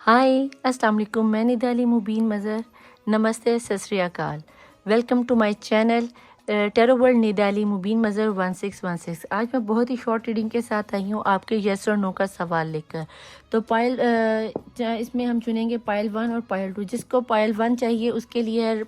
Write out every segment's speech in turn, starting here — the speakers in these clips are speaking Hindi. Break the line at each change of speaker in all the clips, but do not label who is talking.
हाय अस्सलाम वालेकुम, मैं निदाली मुबीन मज़र। नमस्ते, सत श्री अकाल। Welcome to my channel tarot world निदाली मुबीन मज़र 1616। आज मैं बहुत ही शॉर्ट रीडिंग के साथ आई हूँ आपके येस और नो का सवाल लेकर। तो पायल इसमें हम चुनेंगे पायल 1 और पायल 2। जिसको पायल 1 चाहिए उसके लिए है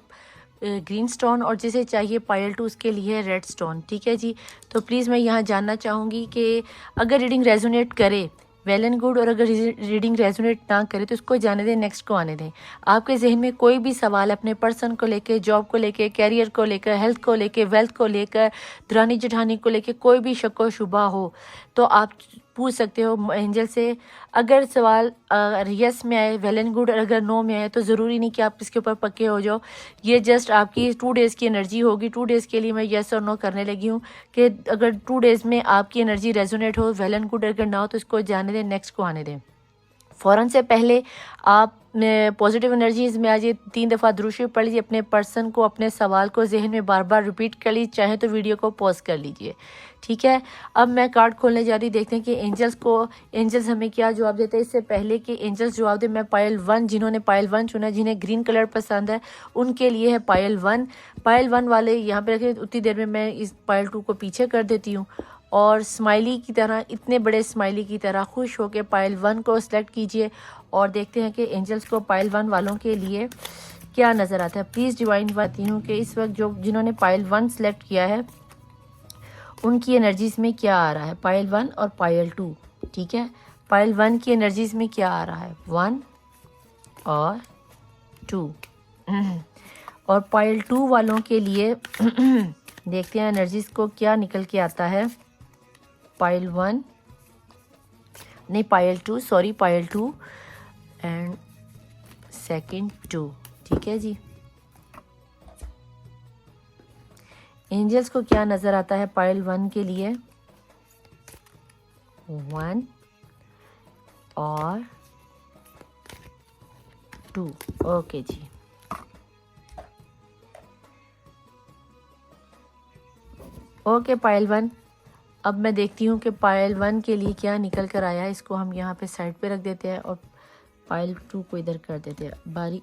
ग्रीन स्टोन, और जिसे चाहिए पायल 2 उसके लिए है रेड स्टोन। ठीक है जी। तो प्लीज़ मैं यहाँ जानना चाहूँगी कि अगर रीडिंग रेजोनेट करे वेल एंड गुड, और अगर रीडिंग रेजोनेट ना करे तो उसको जाने दें, नेक्स्ट को आने दें। आपके जहन में कोई भी सवाल अपने पर्सन को लेकर, जॉब को लेकर, कैरियर को लेकर, हेल्थ को लेकर, वेल्थ को लेकर, दरानी जेठानी को लेकर कोई भी शक व शुबा हो तो आप पूछ सकते हो एंजल से। अगर सवाल यस में आए वेल एंड गुड, और अगर नो में आए तो ज़रूरी नहीं कि आप इसके ऊपर पक्के हो जाओ। ये जस्ट आपकी 2 डेज़ की एनर्जी होगी। 2 डेज़ के लिए मैं यस और नो करने लगी हूँ कि अगर 2 डेज़ में आपकी एनर्जी रेजोनेट हो वेल एंड गुड, अगर ना हो तो इसको जाने दें, नेक्स्ट को आने दें। फ़ौरन से पहले आप पॉजिटिव एनर्जीज़ में आ जाइए, 3 दफ़ा दुरूद शरीफ पढ़ लीजिए, अपने पर्सन को, अपने सवाल को जहन में बार बार रिपीट कर लीजिए, चाहे तो वीडियो को पॉज कर लीजिए। ठीक है। अब मैं कार्ड खोलने जा रही, देखते हैं कि एंजल्स हमें क्या जवाब देते हैं। इससे पहले कि एंजल्स जवाब दे, मैं पायल 1, जिन्होंने पायल 1 चुना, जिन्हें ग्रीन कलर पसंद है, उनके लिए है पायल 1। पायल 1 वाले यहाँ पे रखे। उतनी देर में मैं इस पायल 2 को पीछे कर देती हूँ, और स्माइली की तरह, इतने बड़े स्माइली की तरह खुश होकर पायल 1 को सिलेक्ट कीजिए, और देखते हैं कि एंजल्स को पायल 1 वालों के लिए क्या नज़र आता है। प्लीज़ डिवाइन बाती हूँ कि इस वक्त जिन्होंने पायल 1 सेलेक्ट किया है उनकी एनर्जीज में क्या आ रहा है, पायल 1 और पायल 2। ठीक है। पायल 1 की एनर्जीज में क्या आ रहा है, 1 और 2। और पायल 2 वालों के लिए देखते हैं एनर्जीज को क्या निकल के आता है। पायल 1 नहीं, पायल 2, सॉरी, पायल 2 एंड सेकंड 2। ठीक है जी। एंजल्स को क्या नज़र आता है पायल 1 के लिए, 1 और 2। ओके जी। ओके पायल 1। अब मैं देखती हूँ कि पायल 1 के लिए क्या निकल कर आया है। इसको हम यहाँ पे साइड पे रख देते हैं और पायल 2 को इधर कर देते हैं बारी।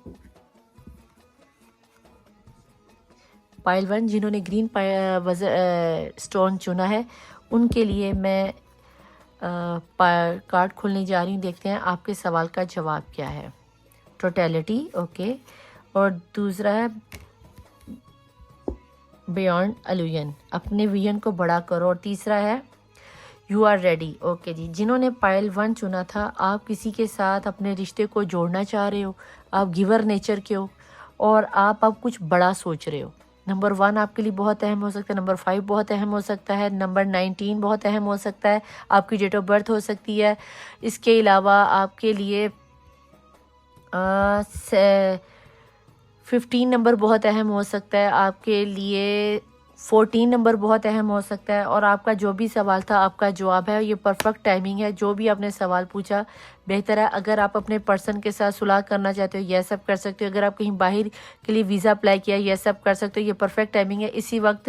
पायल 1 जिन्होंने ग्रीन स्टोन चुना है उनके लिए मैं कार्ड खोलने जा रही हूँ। देखते हैं आपके सवाल का जवाब क्या है। Totality, okay. और दूसरा है बियॉन्ड अल्यूजन, अपने विजन को बड़ा करो। और तीसरा है यू आर रेडी। ओके जी। जिन्होंने पायल 1 चुना था, आप किसी के साथ अपने रिश्ते को जोड़ना चाह रहे हो, आप गिवर नेचर के हो, और आप अब कुछ बड़ा सोच रहे हो। नंबर 1 आपके लिए बहुत अहम हो सकता है, नंबर 5 बहुत अहम हो सकता है, नंबर 19 बहुत अहम हो सकता है, आपकी डेट ऑफ बर्थ हो सकती है। इसके अलावा आपके लिए 15 नंबर बहुत अहम हो सकता है, आपके लिए 14 नंबर बहुत अहम हो सकता है। और आपका जो भी सवाल था, आपका जवाब है, ये परफेक्ट टाइमिंग है। जो भी आपने सवाल पूछा बेहतर है। अगर आप अपने पर्सन के साथ सुलह करना चाहते हो, यह सब कर सकते हो। अगर आप कहीं बाहर के लिए वीज़ा अप्लाई किया, यह सब कर सकते हो। ये परफेक्ट टाइमिंग है। इसी वक्त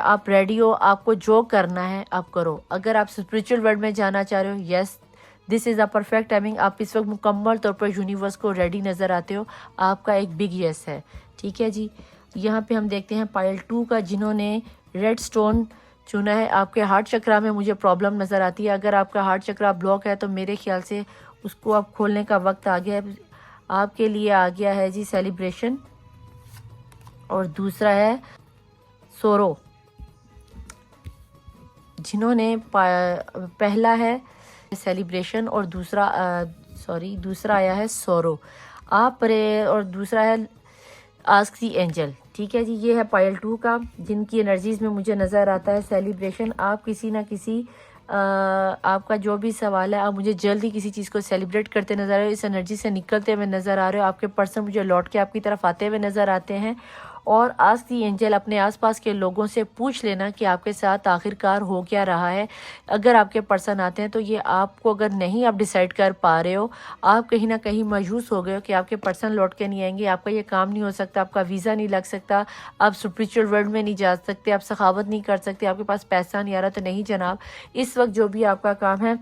आप रेडी हो, आपको जो करना है आप करो। अगर आप स्पिरिचुअल वर्ल्ड में जाना चाह रहे हो, yes this is a perfect timing. आप इस वक्त मुकम्मल तौर पर यूनिवर्स को रेडी नज़र आते हो। आपका एक बिग यस है। ठीक है जी। यहाँ पे हम देखते हैं पायल 2 का, जिन्होंने रेड स्टोन चुना है। आपके हार्ट चक्रा में मुझे प्रॉब्लम नज़र आती है। अगर आपका हार्ट चक्रा ब्लॉक है तो मेरे ख्याल से उसको आप खोलने का वक्त आ गया है। आपके लिए आ गया है जी सेलिब्रेशन। और दूसरा है सोरो, जिन्होंने पहला है सेलिब्रेशन और दूसरा आया है सोरो। और दूसरा है आस्क दी एंजल। ठीक है जी। ये है पायल 2 का, जिनकी एनर्जीज में मुझे नज़र आता है सेलिब्रेशन। आप किसी ना किसी आपका जो भी सवाल है, आप मुझे जल्दी किसी चीज़ को सेलिब्रेट करते नज़र आ रहे हो, इस एनर्जी से निकलते हुए नज़र आ रहे हो। आपके पर्सन मुझे लौट के आपकी तरफ आते हुए नज़र आते हैं। और आस्क दी एंजल, अपने आसपास के लोगों से पूछ लेना कि आपके साथ आखिरकार हो क्या रहा है। अगर आपके पर्सन आते हैं तो ये आपको, अगर नहीं आप डिसाइड कर पा रहे हो, आप कहीं ना कहीं मायूस हो गए हो कि आपके पर्सन लौट के नहीं आएंगे, आपका ये काम नहीं हो सकता, आपका वीज़ा नहीं लग सकता, आप स्पिरिचुअल वर्ल्ड में नहीं जा सकते, आप सखावत नहीं कर सकते, आपके पास पैसा नहीं आ रहा, तो नहीं जनाब, इस वक्त जो भी आपका काम है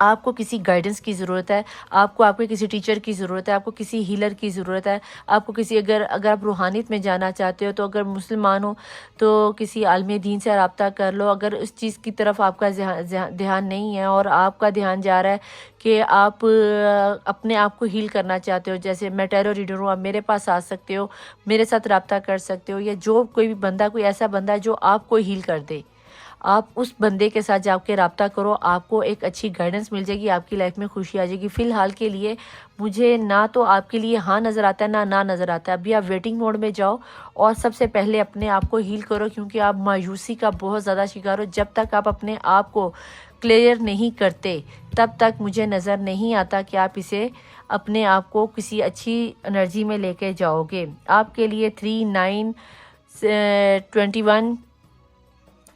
आपको किसी गाइडेंस की ज़रूरत है, आपको आपके किसी टीचर की ज़रूरत है, आपको किसी हीलर की ज़रूरत है, आपको किसी अगर अगर आप रूहानियत में जाना चाहते हो तो अगर मुसलमान हो तो किसी आलिम दीन से रब्ता कर लो। अगर उस चीज़ की तरफ आपका ध्यान नहीं है और आपका ध्यान जा रहा है कि आप अपने आप को हील करना चाहते हो, जैसे मैं टैरो रीडर हूँ, आप मेरे पास आ सकते हो, मेरे साथ रब्ता कर सकते हो, या जो कोई भी बंदा, कोई ऐसा बंदा है जो आपको हील कर दे, आप उस बंदे के साथ जाके रब्ता करो, आपको एक अच्छी गाइडेंस मिल जाएगी, आपकी लाइफ में खुशी आ जाएगी। फ़िलहाल के लिए मुझे ना तो आपके लिए हाँ नज़र आता है ना ना नज़र आता है। अभी आप वेटिंग मोड में जाओ और सबसे पहले अपने आप को हील करो, क्योंकि आप मायूसी का बहुत ज़्यादा शिकार हो। जब तक आप अपने आप को क्लियर नहीं करते तब तक मुझे नज़र नहीं आता कि आप इसे अपने आप को किसी अच्छी एनर्जी में लेके जाओगे। आपके लिए 3, 9, 21,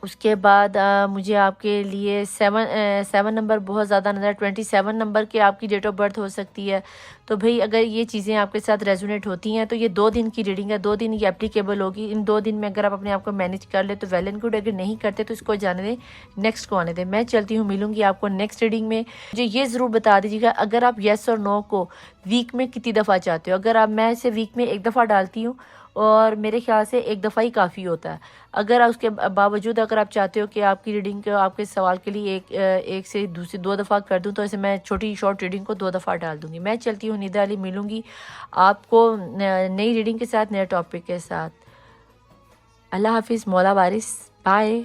उसके बाद मुझे आपके लिए 7 नंबर बहुत ज़्यादा नज़र, 27 नंबर के आपकी डेट ऑफ बर्थ हो सकती है। तो भाई अगर ये चीज़ें आपके साथ रेजोनेट होती हैं तो ये 2 दिन की रीडिंग है, 2 दिन ये एप्लीकेबल होगी। इन 2 दिन में अगर आप अपने आप को मैनेज कर ले तो वेल एंड गुड, अगर नहीं करते तो इसको जाने दें, नेक्स्ट को आने दें। मैं चलती हूँ, मिलूंगी आपको नेक्स्ट रीडिंग में। मुझे ये ज़रूर बता दीजिएगा अगर आप येस और नो को वीक में कितनी दफ़ा चाहते हो। अगर आप, मैं इसे वीक में 1 दफ़ा डालती हूँ और मेरे ख्याल से 1 दफ़ा ही काफ़ी होता है। अगर उसके बावजूद अगर आप चाहते हो कि आपकी रीडिंग को, आपके सवाल के लिए एक से दूसरी 2 दफ़ा कर दूं, तो ऐसे मैं छोटी शॉर्ट रीडिंग को 2 दफ़ा डाल दूंगी। मैं चलती हूँ, निदा अली, मिलूंगी आपको नई रीडिंग के साथ, नए टॉपिक के साथ। अल्लाह हाफिज़, मौला वारिस, बाय।